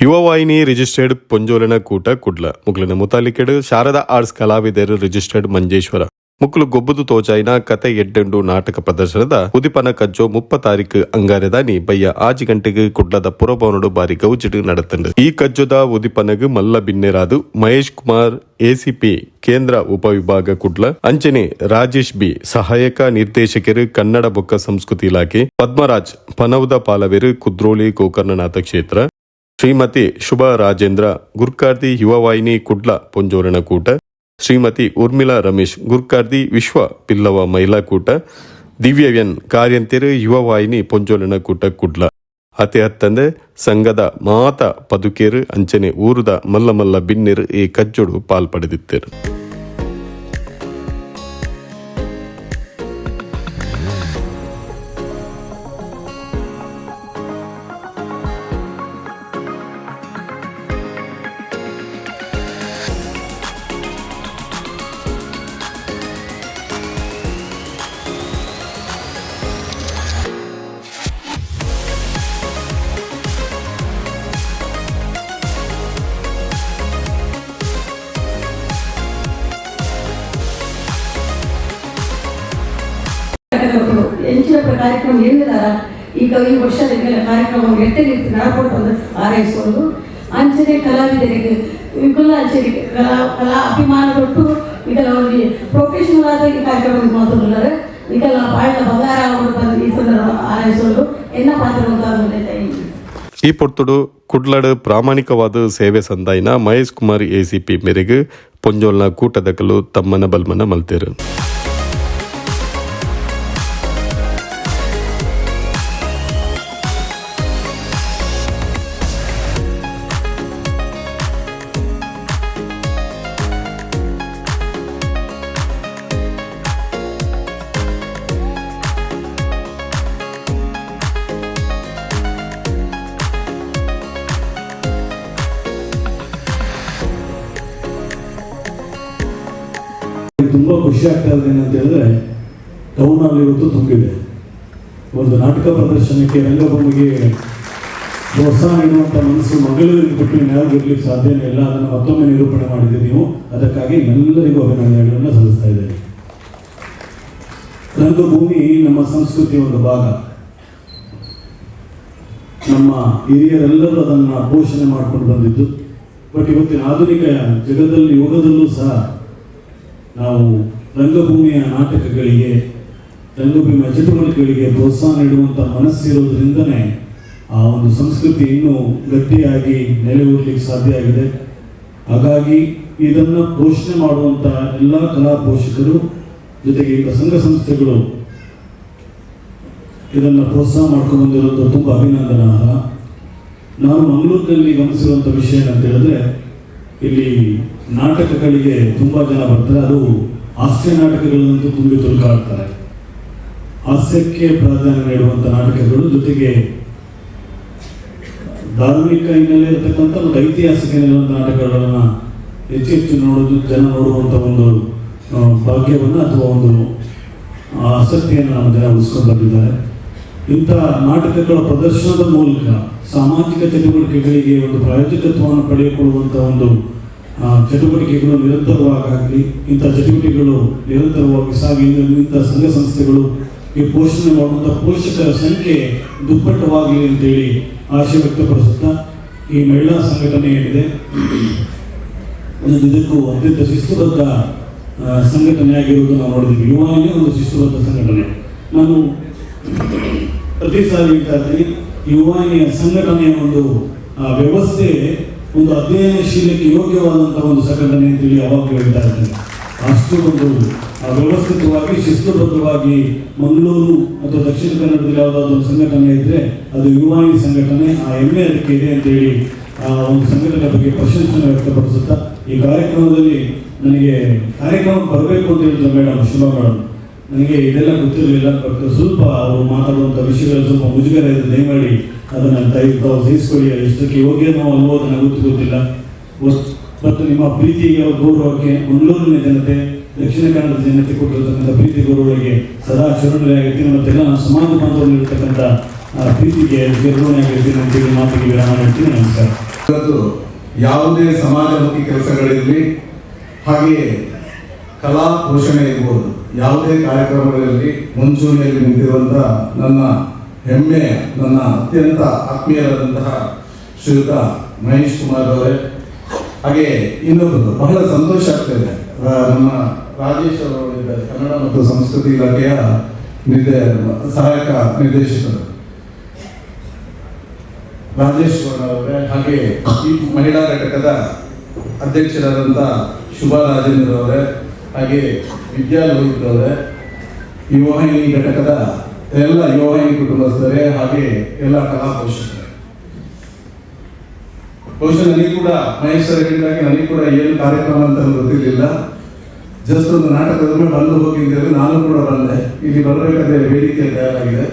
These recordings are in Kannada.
ಯುವವಾಹಿನಿ ರಿಜಿಸ್ಟರ್ಡ್ ಪೊಂಜೋಲನ ಕೂಟ ಕುಡ್ಲ ಮುಕ್ಲಿನ ಮುತಾಲಿಕೆಡ್ ಶಾರದಾ ಆರ್ಟ್ಸ್ ಕಲಾವಿದರು ರಿಜಿಸ್ಟರ್ಡ್ ಮಂಜೇಶ್ವರ ಮುಕ್ಲು ಗೊಬ್ಬುದು ತೋಚಾಯಿನ ಕತೆ ಎಡ್ಡೆಂಡು ನಾಟಕ ಪ್ರದರ್ಶನದ ಉದಿಪನ ಕಜ್ಜೋ 30 ತಾರೀಕು ಅಂಗಾರದಾನಿ ಬಯ್ಯ 6 ಗಂಟೆಗೆ ಕುಡ್ಲದ ಪುರಭವನಡು ಬಾರಿ ಗೌಜಿಡು ನಡೆತಂಡು ಈ ಕಜ್ಜೋದ ಉದಿಪನಗು ಮಲ್ಲ ಬಿನ್ನೆರಾದು ಮಹೇಶ್ ಕುಮಾರ್ ಎಸಿಪಿ ಕೇಂದ್ರ ಉಪವಿಭಾಗ ಕುಡ್ಲ ಅಂಚನೆ ರಾಜೇಶ್ ಬಿ ಸಹಾಯಕ ನಿರ್ದೇಶಕರು ಕನ್ನಡ ಬೊಕ್ಕ ಸಂಸ್ಕೃತಿ ಇಲಾಖೆ ಪದ್ಮರಾಜ್ ಪನೌದ ಪಾಲವೇರು ಕುದ್ರೋಳಿ ಗೋಕರ್ಣನಾಥ ಕ್ಷೇತ್ರ ಶ್ರೀಮತಿ ಶುಭ ರಾಜೇಂದ್ರ ಗುರ್ಕಾರ್ದಿ ಯುವವಾಹಿನಿ ಕುಡ್ಲ ಪೊಂಜೋರಣ ಕೂಟ ಶ್ರೀಮತಿ ಉರ್ಮಿಳಾ ರಮೇಶ್ ಗುರ್ಕಾರ್ದಿ ವಿಶ್ವ ಪಿಲ್ಲವ ಮಹಿಳಾ ಕೂಟ ದಿವ್ಯವ್ಯನ್ ಕಾರ್ಯಂತಿರು ಯುವವಾಹಿನಿ ಪೊಂಜೋರಣ ಕೂಟ ಕುಡ್ಲ ಅತಿ ಹತ್ತಂದೆ ಸಂಘದ ಮಾತ ಪದುಕೇರು ಅಂಚನೆ ಊರುದ ಮಲ್ಲ ಮಲ್ಲ ಬಿನ್ನೆರು ಈ ಕಜ್ಜೋಡು ಪಾಲ್ಪಡೆದಿತ್ತೇರು. ಎಂಚಿನ ಕಾರ್ಯಕ್ರಮ ಏನಿದಾರ ಈಗ ಈ ವರ್ಷದ ಕಾರ್ಯಕ್ರಮ ಎಟ್ಟೆ ರೀತಿ ನಡ್ಕೊಂಡು ಆರೈಸೋದು ಅಂಚನೆ ಕಲಾವಿದರಿಗೆ ವಿಕುಲ ಅಂಚನೆ ಕಲಾ ಅಭಿಮಾನ ಕೊಟ್ಟು ಈಗ ಅವ್ರಿಗೆ ಪ್ರೊಫೆಷನಲ್ ಆದ ಈ ಕಾರ್ಯಕ್ರಮ ಮಾತಾಡಿದ್ದಾರೆ ಈಗ ಬಾಳ ಬಂಗಾರ ಅವರು ಬಂದು ಈ ಆರೈಸೋದು ಎನ್ನ ಪಾತ್ರ ಈ ಪೊರ್ತುಡು ಕುಡ್ಲಡ್ ಪ್ರಾಮಾಣಿಕವಾದ ಸೇವೆ ಸಂದಾಯಿನ ಮಹೇಶ್ ಕುಮಾರ್ ಎಸಿಪಿ ಮೇರೆಗೆ ಪೊಂಜೋಲ್ನ ಕೂಟದಕಲು ತಮ್ಮನ ಬಲ್ಮನ ಮಲ್ತೇರು. ತುಂಬ ಖುಷಿ ಆಗ್ತಾ ಇದೆ ಅಂತ ಹೇಳಿದ್ರೆ ಟೌನಲ್ಲಿ ಇವತ್ತು ತುಂಬಿದೆ. ಒಂದು ನಾಟಕ ಪ್ರದರ್ಶನಕ್ಕೆ ರಂಗಭೂಮಿಗೆ ಪ್ರೋತ್ಸಾಹ ನೀಡುವಂಥ ಮನಸ್ಸು ಮಂಗಳೂರಿಗೆ ಬಿಟ್ಟು ಯಾರು ಇರಲಿಕ್ಕೆ ಸಾಧ್ಯನೇ ಇಲ್ಲ. ಅದನ್ನು ಮತ್ತೊಮ್ಮೆ ನಿರೂಪಣೆ ಮಾಡಿದ್ದೀರಿ ನೀವು. ಅದಕ್ಕಾಗಿ ಎಲ್ಲರಿಗೂ ಅಭಿನಂದನೆಗಳನ್ನು ಸಲ್ಲಿಸ್ತಾ ಇದ್ದೇನೆ. ರಂಗಭೂಮಿ ನಮ್ಮ ಸಂಸ್ಕೃತಿಯ ಒಂದು ಭಾಗ. ನಮ್ಮ ಹಿರಿಯರೆಲ್ಲರೂ ಅದನ್ನು ಪೋಷಣೆ ಮಾಡ್ಕೊಂಡು ಬಂದಿದ್ದು. ಬಟ್ ಇವತ್ತಿನ ಆಧುನಿಕ ಜಗದಲ್ಲಿ ಯುಗದಲ್ಲೂ ಸಹ ನಾವು ರಂಗಭೂಮಿಯ ನಾಟಕಗಳಿಗೆ ರಂಗಭೂಮಿಯ ಚಟುವಟಿಕೆಗಳಿಗೆ ಪ್ರೋತ್ಸಾಹ ನೀಡುವಂಥ ಮನಸ್ಸಿರೋದ್ರಿಂದನೇ ಆ ಒಂದು ಸಂಸ್ಕೃತಿ ಇನ್ನೂ ಗಟ್ಟಿಯಾಗಿ ನೆಲೆಯೂರಲಿಕ್ಕೆ ಸಾಧ್ಯ ಆಗಿದೆ. ಹಾಗಾಗಿ ಇದನ್ನು ಪೋಷಣೆ ಮಾಡುವಂಥ ಎಲ್ಲ ಕಲಾ ಪೋಷಕರು ಜೊತೆಗೆ ಈಗ ಸಂಘ ಸಂಸ್ಥೆಗಳು ಇದನ್ನು ಪ್ರೋತ್ಸಾಹ ಮಾಡ್ಕೊಂಡು ಬಂದಿರೋದು ತುಂಬ ಅಭಿನಂದನಾರ್ಹ. ನಾನು ಮಂಗಳೂರಿನಲ್ಲಿ ಗಮನಿಸಿರುವಂಥ ವಿಷಯ ಏನಂತ ಹೇಳಿದ್ರೆ ಇಲ್ಲಿ ನಾಟಕಗಳಿಗೆ ತುಂಬ ಜನ ಬರ್ತಾರೆ. ಅದು ಹಾಸ್ಯ ನಾಟಕಗಳನ್ನಂತೂ ತುಂಬಿ ತುಳುಕಾಡ್ತಾರೆ. ಹಾಸ್ಯಕ್ಕೆ ಪ್ರಾಧಾನ್ಯ ನೀಡುವಂಥ ನಾಟಕಗಳು ಜೊತೆಗೆ ಧಾರ್ಮಿಕ ಹಿನ್ನೆಲೆ ಇರತಕ್ಕಂಥ ಒಂದು ಐತಿಹಾಸಿಕ ಹಿನ್ನೆಲೆಯುವಂಥ ನಾಟಕಗಳನ್ನು ಹೆಚ್ಚು ನೋಡೋದು ಜನ ನೋಡುವಂಥ ಒಂದು ಭಾಗ್ಯವನ್ನು ಅಥವಾ ಒಂದು ಆಸಕ್ತಿಯನ್ನು ನಮ್ಮ ಜನ ಉಳಿಸ್ಕೊಂಡು ಬಂದಿದ್ದಾರೆ. ಇಂಥ ನಾಟಕಗಳ ಪ್ರದರ್ಶನದ ಮೂಲಕ ಸಾಮಾಜಿಕ ಚಟುವಟಿಕೆಗಳಿಗೆ ಒಂದು ಪ್ರಾಯೋಜಕತ್ವವನ್ನು ಪಡೆದುಕೊಳ್ಳುವಂಥ ಒಂದು ಚಟುವಟಿಕೆಗಳು ನಿರಂತರವಾಗಲಿ ಇಂಥ ಚಟುವಟಿಕೆಗಳು ನಿರಂತರವಾಗಿ ಸಾಗಿ ಇಂಥ ಸಂಘ ಸಂಸ್ಥೆಗಳು ಈ ಪೋಷಣೆ ಮಾಡುವಂಥ ಪೋಷಕರ ಸಂಖ್ಯೆ ದುಪ್ಪಟ್ಟವಾಗಲಿ ಅಂತೇಳಿ ಆಶೆ ವ್ಯಕ್ತಪಡಿಸುತ್ತಾ ಈ ಮಹಿಳಾ ಸಂಘಟನೆ ಏನಿದೆ ಇದಕ್ಕೂ ಅತ್ಯಂತ ಶಿಸ್ತುಬದ್ಧ ಸಂಘಟನೆಯಾಗಿರುವುದು ನಾವು ನೋಡಿದ್ದೀವಿ. ಯುವವಾಹಿನಿ ಒಂದು ಶಿಸ್ತುಬದ್ಧ ಸಂಘಟನೆ. ನಾನು ಪ್ರತಿ ಸಾರಿ ಹೇಳ್ತಾ ಇದ್ದೀನಿ, ಯುವವಾಹಿನಿಯ ಸಂಘಟನೆಯ ಒಂದು ವ್ಯವಸ್ಥೆ ಒಂದು ಅಧ್ಯಯನಶೀಲಕ್ಕೆ ಯೋಗ್ಯವಾದಂತಹ ಒಂದು ಸಂಘಟನೆ ಅಂತೇಳಿ ಯಾವಾಗಲೂ ಹೇಳ್ತಾ ಇದ್ದೇನೆ. ಅಷ್ಟು ಒಂದು ವ್ಯವಸ್ಥಿತವಾಗಿ ಶಿಸ್ತುಬದ್ಧವಾಗಿ ಮಂಗಳೂರು ಅಥವಾ ದಕ್ಷಿಣ ಕನ್ನಡದಲ್ಲಿ ಯಾವುದಾದ್ರು ಒಂದು ಸಂಘಟನೆ ಇದ್ದರೆ ಅದು ಯುವವಾಹಿನಿ ಸಂಘಟನೆ. ಆ ಹೆಮ್ಮೆ ಅದಕ್ಕೆ ಇದೆ ಅಂತೇಳಿ ಒಂದು ಸಂಘಟನೆ ಬಗ್ಗೆ ಪ್ರಶಂಸನೆ ವ್ಯಕ್ತಪಡಿಸುತ್ತಾ ಈ ಕಾರ್ಯಕ್ರಮದಲ್ಲಿ ನನಗೆ ಕಾರ್ಯಕ್ರಮಕ್ಕೆ ಬರಬೇಕು ಅಂತ ಹೇಳಿದ್ರು ಮೇಡಮ್ ಶುಭ ಮೇಡಮ್. ನನಗೆ ಇದೆಲ್ಲ ಗೊತ್ತಿರಲಿಲ್ಲ. ಬಟ್ ಸ್ವಲ್ಪ ಅವರು ಮಾತಾಡುವಂಥ ವಿಷಯಗಳು ಸ್ವಲ್ಪ ಮುಜುಗರ ಇದೆ. ದಯಮಾಡಿ ಅದನ್ನು ಸಹಿಸಿಕೊಳ್ಳಿ. ಎಷ್ಟಕ್ಕೆ ಯೋಗ್ಯನೋ ಅಲ್ವೋ ನನಗೆ ಗೊತ್ತಿಲ್ಲ. ಮತ್ತು ನಿಮ್ಮ ಪ್ರೀತಿಗೆ ಗೌರವಕ್ಕೆ ಮಂಗಳೂರಿನ ಜನತೆ ದಕ್ಷಿಣ ಕನ್ನಡದ ಜನತೆ ಕೊಟ್ಟಿರತಕ್ಕಂಥ ಪ್ರೀತಿ ಗೌರವಗಳಿಗೆ ಸದಾ ಶರಣರಾಗಿರ್ತೀನಿ. ಮತ್ತೆಲ್ಲ ನಾನು ಸಮಾಜ ಬಾಂಧವರಲ್ಲಿರ್ತಕ್ಕಂಥ ಪ್ರೀತಿಗೆ ಋಣಿಯಾಗಿರ್ತೀನಿ ಅಂತೇಳಿ ಮಾತಿಗೆ ವಿರಾಮ ನೀಡ್ತೀನಿ. ನಮಸ್ಕಾರ. ಇವತ್ತು ಯಾವುದೇ ಸಮಾಜಮುಖಿ ಕೆಲಸಗಳಿರಲಿ, ಹಾಗೆಯೇ ಕಲಾ ಪೋಷಣೆ ಇರ್ಬೋದು, ಯಾವುದೇ ಕಾರ್ಯಕ್ರಮಗಳಲ್ಲಿ ಮುಂಚೂಣಿಯಲ್ಲಿ ನಿಂತಿರುವಂಥ ನನ್ನ ಹೆಮ್ಮೆಯ, ನನ್ನ ಅತ್ಯಂತ ಆತ್ಮೀಯರಾದಂತಹ ಶ್ರೀಯುತ ಮಹೇಶ್ ಕುಮಾರ್ ಅವರೇ, ಹಾಗೆ ಇನ್ನೊಬ್ಬರು ಬಹಳ ಸಂತೋಷ ಆಗ್ತದೆ, ನಮ್ಮ ರಾಜೇಶ್ ಅವರಿದ್ದಾರೆ, ಕನ್ನಡ ಮತ್ತು ಸಂಸ್ಕೃತಿ ಇಲಾಖೆಯ ಸಹಾಯಕ ನಿರ್ದೇಶಕರು ರಾಜೇಶ್ ಅವರೇ, ಹಾಗೆ ಈ ಮಹಿಳಾ ಘಟಕದ ಅಧ್ಯಕ್ಷರಾದಂಥ ಶುಭಾ ರಾಜೇಂದ್ರ ಅವರೇ, ಹಾಗೆ ವಿದ್ಯಾ ಲೋಹಿತ್ ಅವರೇ, ಯುವವಾಹಿನಿ ಘಟಕದ ಎಲ್ಲ ಯುವವಾಹಿನಿ ಕುಟುಂಬಸ್ಥರೇ, ಹಾಗೆ ಎಲ್ಲ ಕಲಾ ಪೋಷಕರೇ. ಬಹುಶಃ ನನಗೆ ಕೂಡ ಮಹೇಶ್ ಸರ್ ಹೇಳಿದಾಗೆ ನನಗೆ ಕೂಡ ಏನು ಕಾರ್ಯಕ್ರಮ ಅಂತ ಗೊತ್ತಿರಲಿಲ್ಲ. ಜಸ್ಟ್ ಒಂದು ನಾಟಕದ ಮೇಲೆ ಬಂದು ಹೋಗಿದ್ದೇವೆ, ನಾನು ಕೂಡ ಬಂದೆ. ಇಲ್ಲಿ ಬರಬೇಕಾದ್ರೆ ವೇದಿಕೆ ತಯಾರಾಗಿದೆ,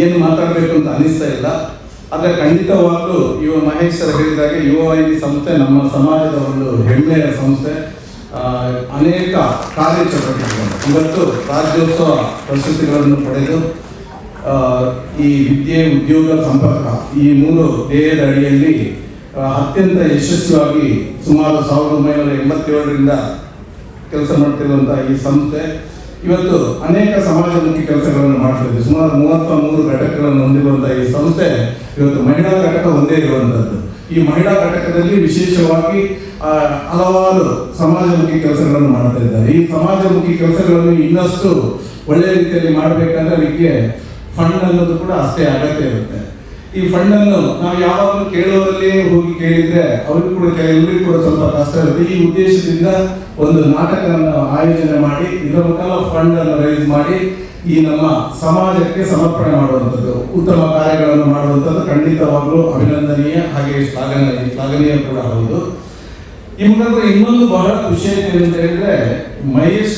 ಏನು ಮಾತಾಡಬೇಕು ಅಂತ ಅನಿಸ್ತಾ ಇಲ್ಲ. ಆದರೆ ಖಂಡಿತವಾಗ್ಲೂ ಮಹೇಶ್ ಸರ್ ಹೇಳಿದಾಗೆ ಯುವವಾಹಿನಿ ಸಂಸ್ಥೆ ನಮ್ಮ ಸಮಾಜದ ಒಂದು ಹೆಮ್ಮೆಯ ಸಂಸ್ಥೆ. ಅನೇಕ ಕಾರ್ಯಚಟುವಟಿಕೆಗಳು, ಇವತ್ತು ರಾಜ್ಯೋತ್ಸವ ಪ್ರಶಸ್ತಿಗಳನ್ನು ಪಡೆದು ಈ ವಿದ್ಯೆ, ಉದ್ಯೋಗ, ಸಂಪರ್ಕ ಈ 3 ಧ್ಯೇಯದ ಅಡಿಯಲ್ಲಿ ಅತ್ಯಂತ ಯಶಸ್ವಿಯಾಗಿ ಸುಮಾರು 1987ರಿಂದ ಕೆಲಸ ಮಾಡ್ತಿರುವಂತಹ ಈ ಸಂಸ್ಥೆ ಇವತ್ತು ಅನೇಕ ಸಮಾಜಮುಖಿ ಕೆಲಸಗಳನ್ನು ಮಾಡ್ತಿದೆ. ಸುಮಾರು 33 ಘಟಕಗಳನ್ನು ಹೊಂದಿರುವಂತಹ ಈ ಸಂಸ್ಥೆ ಇವತ್ತು ಮಹಿಳಾ ಘಟಕ ಒಂದೇ ಇರುವಂತದ್ದು. ಈ ಮಹಿಳಾ ಘಟಕದಲ್ಲಿ ವಿಶೇಷವಾಗಿ ಹಲವಾರು ಸಮಾಜಮುಖಿ ಕೆಲಸಗಳನ್ನು ಮಾಡ್ತಾ ಇದ್ದಾರೆ. ಈ ಸಮಾಜಮುಖಿ ಕೆಲಸಗಳನ್ನು ಇನ್ನಷ್ಟು ಒಳ್ಳೆ ರೀತಿಯಲ್ಲಿ ಮಾಡಬೇಕಂದ್ರೆ ಅದಕ್ಕೆ ಫಂಡ್ ಅನ್ನೋದು ಕೂಡ ಅಷ್ಟೇ ಅಗತ್ಯ ಇರುತ್ತೆ. ಈ ಫಂಡ್ ಅನ್ನು ನಾವು ಯಾವಾಗಲೂ ಕೇಳೋರಲ್ಲಿ ಹೋಗಿ ಕೇಳಿದ್ರೆ ಅವ್ರಿಗೂ ಕೂಡ ಎಲ್ಲರಿಗೂ ಕೂಡ ಸ್ವಲ್ಪ ಕಷ್ಟ ಇರುತ್ತೆ. ಈ ಉದ್ದೇಶದಿಂದ ಒಂದು ನಾಟಕವನ್ನು ಆಯೋಜನೆ ಮಾಡಿ ಇದರ ಮುಖಾಂತರ ಫಂಡ್ ಅನ್ನು ರೈಸ್ ಮಾಡಿ ಈ ನಮ್ಮ ಸಮಾಜಕ್ಕೆ ಸಮರ್ಪಣೆ ಮಾಡುವಂಥದ್ದು, ಉತ್ತಮ ಕಾರ್ಯಗಳನ್ನು ಮಾಡುವಂಥದ್ದು ಖಂಡಿತವಾಗ್ಲೂ ಅಭಿನಂದನೀಯ, ಹಾಗೆ ಶ್ಲಾಘನೀಯ ಕೂಡ ಹೌದು. ಈ ಮುಖಾಂತರ ಇನ್ನೊಂದು ಬಹಳ ಖುಷಿ ಆಯ್ತು ಅಂತ ಹೇಳಿದ್ರೆ ಮಹೇಶ್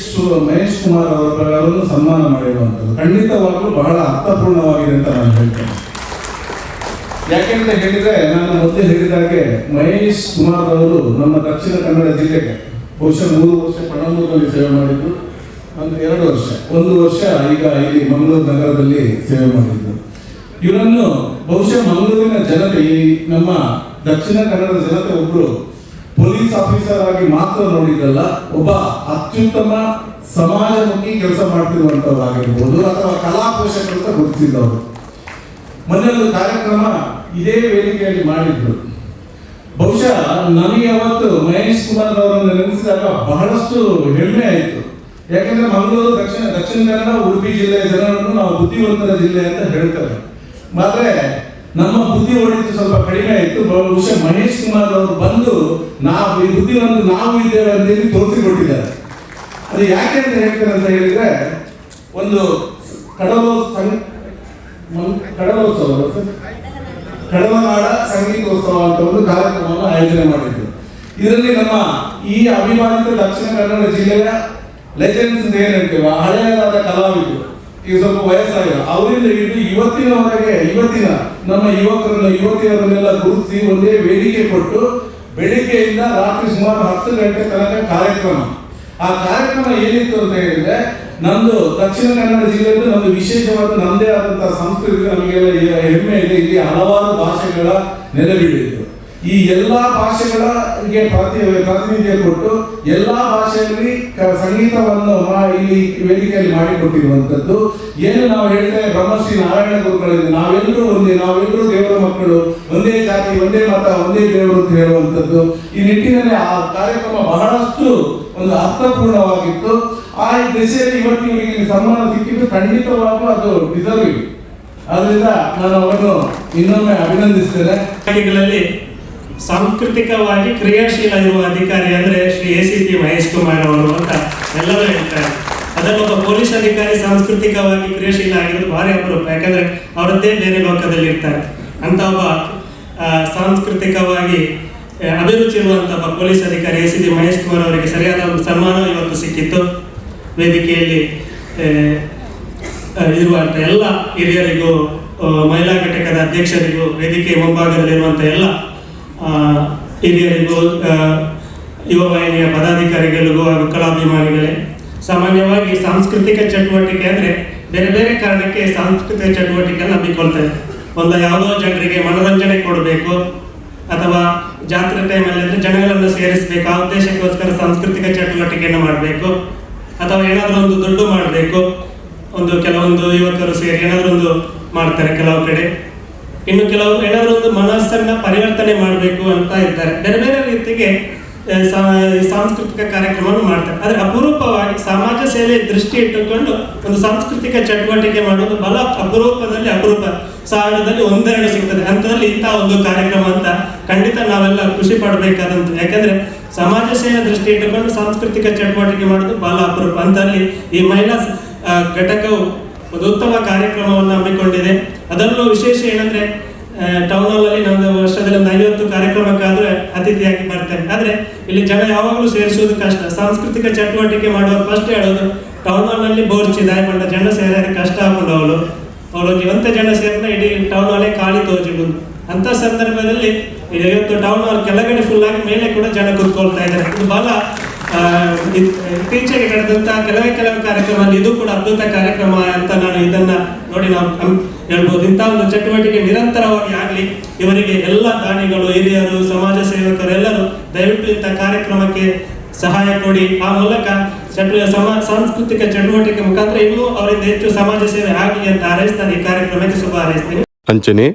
ಕುಮಾರ್ ಅವರನ್ನು ಸನ್ಮಾನ ಮಾಡಿರುವಂಥದ್ದು ಖಂಡಿತವಾಗ್ಲೂ ಬಹಳ ಅರ್ಥಪೂರ್ಣವಾಗಿದೆ ಅಂತ ನಾನು ಹೇಳ್ತೇನೆ. ಯಾಕೆಂತ ಹೇಳಿದ್ರೆ ನಾನು ಮೊದಲೇ ಹೇಳಿದಾಗೆ ಮಹೇಶ್ ಕುಮಾರ್ ಅವರು ನಮ್ಮ ದಕ್ಷಿಣ ಕನ್ನಡ ಜಿಲ್ಲೆಗೆ ಬಹುಶಃ 3 ವರ್ಷ ಪಣಂಬೂರಲ್ಲಿ ಸೇವೆ ಮಾಡಿದ್ದು, 2 ವರ್ಷ, 1 ವರ್ಷ ಈಗ ಇಲ್ಲಿ ಮಂಗಳೂರು ನಗರದಲ್ಲಿ ಸೇವೆ ಮಾಡಿದ್ದು. ಇವರನ್ನು ಬಹುಶಃ ಮಂಗಳೂರಿನ ಜನತೆ, ಈ ನಮ್ಮ ದಕ್ಷಿಣ ಕನ್ನಡ ಜನತೆ ಒಬ್ರು ಪೊಲೀಸ್ ಆಫೀಸರ್ ಆಗಿ ಮಾತ್ರ ನೋಡಿದ್ದಲ್ಲ, ಒಬ್ಬ ಅತ್ಯುತ್ತಮ ಸಮಾಜಮುಖಿ ಕೆಲಸ ಮಾಡ್ತಿರುವಂತವರಾಗಿರ್ಬೋದು ಅಥವಾ ಕಲಾ ಪೋಷಕರು ಅಂತ ಗುರುತಿಸಿದವರು. ಮೊನ್ನೆ ಒಂದು ಕಾರ್ಯಕ್ರಮ ಇದೇ ವೇದಿಕೆಯಲ್ಲಿ ಮಾಡಿದ್ರು. ಬಹುಶಃ ನನಗೆ ಅವತ್ತು ಮಹೇಶ್ ಕುಮಾರ್ ಅವರನ್ನು ನೆನೆಸಿದಾಗ ಬಹಳಷ್ಟು ಹೆಮ್ಮೆ ಆಯಿತು. ಯಾಕಂದ್ರೆ ಮಂಗಳೂರು ದಕ್ಷಿಣ ಕನ್ನಡ, ಉಡುಪಿ ಜಿಲ್ಲೆಯ ಜನರನ್ನು ನಾವು ಬುದ್ಧಿವಂತರ ಜಿಲ್ಲೆ ಅಂತ ಹೇಳ್ತಾರೆ. ಆದ್ರೆ ನಮ್ಮ ಬುದ್ಧಿ ಹೊಡಿತು ಸ್ವಲ್ಪ ಕಡಿಮೆ ಆಯಿತು. ಬಹುಶಃ ಮಹೇಶ್ ಕುಮಾರ್ ಅವರು ಬಂದು ನಾವು ಈ ಬುದ್ಧಿವಂತ ನಾವು ಇದ್ದೇವೆ ಅಂತ ಹೇಳಿ ತೋರಿಸಿಕೊಟ್ಟಿದ್ದಾರೆ. ಅದು ಯಾಕೆ ಅಂತ ಹೇಳ್ತಾರೆ ಅಂತ ಹೇಳಿದ್ರೆ, ಒಂದು ಕಡಲನಾಡ ಸಂಗೀತೋತ್ಸವ ಅಂತ ಒಂದು ಕಾರ್ಯಕ್ರಮವನ್ನು ಆಯೋಜನೆ ಮಾಡಿದ್ರು. ಇದರಲ್ಲಿ ನಮ್ಮ ಈ ಅವಿಭಾಜಿತ ದಕ್ಷಿಣ ಕನ್ನಡ ಜಿಲ್ಲೆಯ ಲೆಜೆಂಡ್ಸ್ ಏನ್ ಹೇಳ್ತೇವೆ, ಹಳೆಯದಾದ ಕಲಾವಿದರು, ಈಗ ಸ್ವಲ್ಪ ವಯಸ್ಸಾಗಿಲ್ಲ, ಅವರಿಂದ ಹಿಡಿದು ಇವತ್ತಿನವರೆಗೆ ಇವತ್ತಿನ ನಮ್ಮ ಯುವತಿಯರನ್ನೆಲ್ಲ ಗುರುತಿಸಿ ಒಂದೇ ವೇದಿಕೆ ಕೊಟ್ಟು ಬೆಳಿಗ್ಗೆಯಿಂದ ರಾತ್ರಿ ಸುಮಾರು 10 ಗಂಟೆ ತನಕ ಕಾರ್ಯಕ್ರಮ. ಆ ಕಾರ್ಯಕ್ರಮ ಏನಿತ್ತು ಅಂತ ಹೇಳಿದ್ರೆ, ನಮ್ದು ದಕ್ಷಿಣ ಕನ್ನಡ ಜಿಲ್ಲೆಯಲ್ಲಿ ನಮ್ದು ವಿಶೇಷವಾದ ನಮ್ಮದೇ ಆದಂತಹ ಸಂಸ್ಕೃತಿ, ನಮಗೆಲ್ಲ ಹೆಮ್ಮೆ ಇದೆ. ಇಲ್ಲಿ ಹಲವಾರು ಭಾಷೆಗಳ ನೆಲೆಬಿಡಿತ್ತು. ಈ ಎಲ್ಲಾ ಭಾಷೆಗಳಿಗೆ ಪ್ರಾತಿನಿಧ್ಯ ಕೊಟ್ಟು ಎಲ್ಲಾ ಭಾಷೆಯಲ್ಲಿ ಸಂಗೀತವನ್ನು ಇಲ್ಲಿ ವೇದಿಕೆಯಲ್ಲಿ ಮಾಡಿಕೊಟ್ಟಿರುವಂತದ್ದು. ಏನು ನಾವು ಹೇಳ್ತೇವೆ, ಬ್ರಹ್ಮಶ್ರೀ ನಾರಾಯಣ ಗುರುಗಳಿಂದ ನಾವೆಲ್ಲರೂ ಒಂದೇ, ನಾವೆಲ್ಲರೂ ದೇವರ ಮಕ್ಕಳು, ಒಂದೇ ಜಾತಿ, ಒಂದೇ ಮತ, ಒಂದೇ ದೇವರು ಅಂತ ಹೇಳುವಂಥದ್ದು. ಈ ನಿಟ್ಟಿನಲ್ಲಿ ಆ ಕಾರ್ಯಕ್ರಮ ಬಹಳಷ್ಟು ಒಂದು ಅರ್ಥಪೂರ್ಣವಾಗಿತ್ತು. ಆ ದಿಸೆಯಲ್ಲಿ ಇವತ್ತು ಇವರಿಗೆ ಸನ್ಮಾನ ಸಿಕ್ಕಿದ್ದು ಖಂಡಿತವಾಗೂ ಅದು ಡಿಸರ್ವಿಂಗ್. ಆದ್ರಿಂದ ನಾನು ಅವರನ್ನು ಇನ್ನೊಮ್ಮೆ ಅಭಿನಂದಿಸ್ತೇನೆ. ಸಾಂಸ್ಕೃತಿಕವಾಗಿ ಕ್ರಿಯಾಶೀಲ ಇರುವ ಅಧಿಕಾರಿ ಅಂದ್ರೆ ಶ್ರೀ ACP ಮಹೇಶ್ ಕುಮಾರ್ ಅವರು ಅಂತ ಎಲ್ಲರೂ ಹೇಳ್ತಾರೆ. ಅದರಲ್ಲೊಬ್ಬ ಪೊಲೀಸ್ ಅಧಿಕಾರಿ ಸಾಂಸ್ಕೃತಿಕವಾಗಿ ಕ್ರಿಯಾಶೀಲ ಆಗಿರೋದು ಭಾರಿ ಅಪರೂಪ. ಯಾಕಂದ್ರೆ ಅವರದ್ದೇ ಬೇರೆ ಲೋಕದಲ್ಲಿ ಇರ್ತಾರೆ. ಅಂತ ಒಬ್ಬ ಸಾಂಸ್ಕೃತಿಕವಾಗಿ ಅಭಿರುಚಿ ಇರುವಂತಹ ಪೊಲೀಸ್ ಅಧಿಕಾರಿ ACP ಮಹೇಶ್ ಕುಮಾರ್ ಅವರಿಗೆ ಸರಿಯಾದ ಒಂದು ಸನ್ಮಾನ ಇವತ್ತು ಸಿಕ್ಕಿತ್ತು. ವೇದಿಕೆಯಲ್ಲಿ ಇರುವಂತಹ ಎಲ್ಲ ಹಿರಿಯರಿಗೂ, ಮಹಿಳಾ ಘಟಕದ ಅಧ್ಯಕ್ಷರಿಗೂ, ವೇದಿಕೆ ಮುಂಭಾಗದಲ್ಲಿರುವಂಥ ಎಲ್ಲ ಹಿರಿಯರಿಗೂ, ಯುವವಾಹಿನಿಯ ಪದಾಧಿಕಾರಿಗಳಿಗೂ ಹಾಗೂ ಕಲಾಭಿಮಾನಿಗಳೇ, ಸಾಮಾನ್ಯವಾಗಿ ಸಾಂಸ್ಕೃತಿಕ ಚಟುವಟಿಕೆ ಅಂದರೆ ಬೇರೆ ಬೇರೆ ಕಾರಣಕ್ಕೆ ಸಾಂಸ್ಕೃತಿಕ ಚಟುವಟಿಕೆಯನ್ನು ಹಮ್ಮಿಕೊಳ್ತೇವೆ. ಒಂದು ಯಾವುದೋ ಜನರಿಗೆ ಮನೋರಂಜನೆ ಕೊಡಬೇಕು, ಅಥವಾ ಜಾತ್ರೆ ಟೈಮಲ್ಲಿ ಅಂದರೆ ಜನಗಳನ್ನು ಸೇರಿಸಬೇಕು, ಆ ಉದ್ದೇಶಕ್ಕೋಸ್ಕರ ಸಾಂಸ್ಕೃತಿಕ ಚಟುವಟಿಕೆಯನ್ನು ಮಾಡಬೇಕು. ಅಥವಾ ಏನಾದರೂ ಒಂದು ದುಡ್ಡು ಮಾಡಬೇಕು, ಕೆಲವೊಂದು ಯುವಕರು ಸೇರಿ ಏನಾದರೂ ಒಂದು ಮಾಡ್ತಾರೆ ಕೆಲವು ಕಡೆ. ಇನ್ನು ಕೆಲವರು ಏನಾದರೂ ಒಂದು ಮನಸ್ಸನ್ನ ಪರಿವರ್ತನೆ ಮಾಡಬೇಕು ಅಂತ ಇದ್ದಾರೆ. ಬೇರೆ ಬೇರೆ ರೀತಿಗೆ ಸಾಂಸ್ಕೃತಿಕ ಕಾರ್ಯಕ್ರಮವನ್ನು ಮಾಡ್ತಾರೆ. ಆದರೆ ಅಪರೂಪವಾಗಿ ಸಮಾಜ ಸೇವೆ ದೃಷ್ಟಿ ಇಟ್ಟುಕೊಂಡು ಒಂದು ಸಾಂಸ್ಕೃತಿಕ ಚಟುವಟಿಕೆ ಮಾಡೋದು ಬಹಳ ಅಪರೂಪ, 1000ದಲ್ಲಿ 1-2 ಸಿಗ್ತದೆ. ಅಂಥದ್ರಲ್ಲಿ ಇಂಥ ಒಂದು ಕಾರ್ಯಕ್ರಮ ಅಂತ ಖಂಡಿತ ನಾವೆಲ್ಲ ಖುಷಿ ಪಡಬೇಕಾದಂತ. ಯಾಕಂದ್ರೆ ಸಮಾಜ ಸೇವೆ ದೃಷ್ಟಿ ಇಟ್ಟುಕೊಂಡು ಸಾಂಸ್ಕೃತಿಕ ಚಟುವಟಿಕೆ ಮಾಡೋದು ಬಹಳ ಅಪರೂಪ. ಅಂತಲ್ಲಿ ಈ ಮಹಿಳಾ ಘಟಕವು ಒಂದು ಉತ್ತಮ ಕಾರ್ಯಕ್ರಮವನ್ನು ಹಮ್ಮಿಕೊಂಡಿದೆ. ಅದರಲ್ಲೂ ವಿಶೇಷ ಏನಂದ್ರೆ ಟೌನ್ ಹಾಲ್ ಅಲ್ಲಿ ನಮ್ದು ವರ್ಷದಲ್ಲಿ ಒಂದು 50 ಕಾರ್ಯಕ್ರಮಕ್ಕಾದ್ರೆ ಅತಿಥಿಯಾಗಿ ಬರ್ತೇವೆ. ಆದ್ರೆ ಇಲ್ಲಿ ಜನ ಯಾವಾಗಲೂ ಸೇರಿಸುವುದು ಕಷ್ಟ. ಸಾಂಸ್ಕೃತಿಕ ಚಟುವಟಿಕೆ ಮಾಡುವ ಫಸ್ಟ್ ಹೇಳೋದು ಟೌನ್ ಹಾಲ್ ನಲ್ಲಿ ಬೋರ್ಚಿ ದಾಯಕೊಂಡ ಜನ ಸೇರಿದ್ರೆ ಕಷ್ಟ ಹಾಕೊಂಡು ಅವಳು ಜೀವಂತ ಜನ ಸೇರಿದ ಇಡೀ ಟೌನ್ ಹಾಲೇ ಖಾಲಿ ತೋರಿಸಿಡುದು. ಅಂತ ಸಂದರ್ಭದಲ್ಲಿ ಇವತ್ತು ಟೌನ್ ಹಾಲ್ ಕೆಳಗಡೆ ಫುಲ್ ಆಗಿ ಮೇಲೆ ಕೂಡ ಜನ ಕೂತ್ಕೊಳ್ತಾ ಇದ್ದಾರೆ. ಇದು ಬಹಳ ಇತ್ತೀಚೆಗೆ ನಡೆದಂತ ಕೆಲವೇ ಕಾರ್ಯಕ್ರಮ, ಇದು ಕೂಡ ಅದ್ಭುತ ಕಾರ್ಯಕ್ರಮ ಅಂತ ನಾನು ಇದನ್ನ ನೋಡಿ ನಾವು ಹೇಳ್ಬೋದು. ಇಂಥ ಒಂದು ಚಟುವಟಿಕೆ ನಿರಂತರವಾಗಿ ಆಗಲಿ. ಇವರಿಗೆ ಎಲ್ಲ ದಾನಿಗಳು, ಹಿರಿಯರು, ಸಮಾಜ ಸೇವಕರು ಎಲ್ಲರೂ ದಯವಿಟ್ಟು ಇಂಥ ಕಾರ್ಯಕ್ರಮಕ್ಕೆ ಸಹಾಯ ಕೊಡಿ. ಆ ಮೂಲಕ ಸಾಂಸ್ಕೃತಿಕ ಚಟುವಟಿಕೆ ಮುಖಾಂತರ ಇನ್ನೂ ಅವರಿಂದ ಹೆಚ್ಚು ಸಮಾಜ ಸೇವೆ ಆಗಲಿ ಅಂತ ಹಾರೈಸ್ತಾನೆ. ಈ ಕಾರ್ಯಕ್ರಮಕ್ಕೆ ಶುಭ ಹಾರೈಸ್ತೀನಿ. ಅಂಚನೆ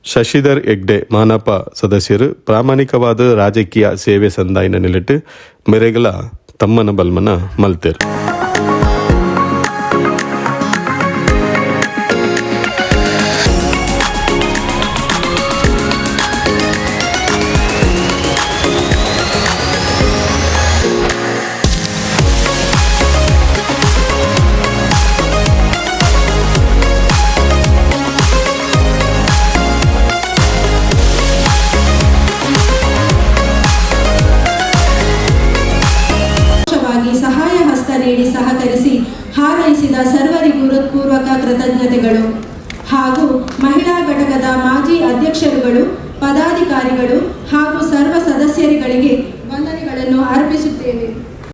ಶಶಿಧರ್ ಹೆಗ್ಡೆ ಮಾನಪ ಸದಸ್ಯರು ಪ್ರಾಮಾಣಿಕವಾದ ರಾಜಕೀಯ ಸೇವೆ ಸಂದಾಯನ ನಿಲಿಟ್ಟು ಮೆರೆಗಲ ತಮ್ಮನ ಬಲ್ಮನ ಮಲ್ತೇರು. ಸಹಾಯ ಹಸ್ತ ನೀಡಿ ಸಹಕರಿಸಿ ಹಾರೈಸಿದ ಸರ್ವರಿಗೂ ಹೃತ್ಪೂರ್ವಕ ಕೃತಜ್ಞತೆಗಳು ಹಾಗೂ ಮಹಿಳಾ ಘಟಕದ ಮಾಜಿ ಅಧ್ಯಕ್ಷರುಗಳು, ಪದಾಧಿಕಾರಿಗಳು ಹಾಗೂ ಸರ್ವ ಸದಸ್ಯರುಗಳಿಗೆ ವಂದನೆಗಳನ್ನು ಅರ್ಪಿಸುತ್ತೇವೆ.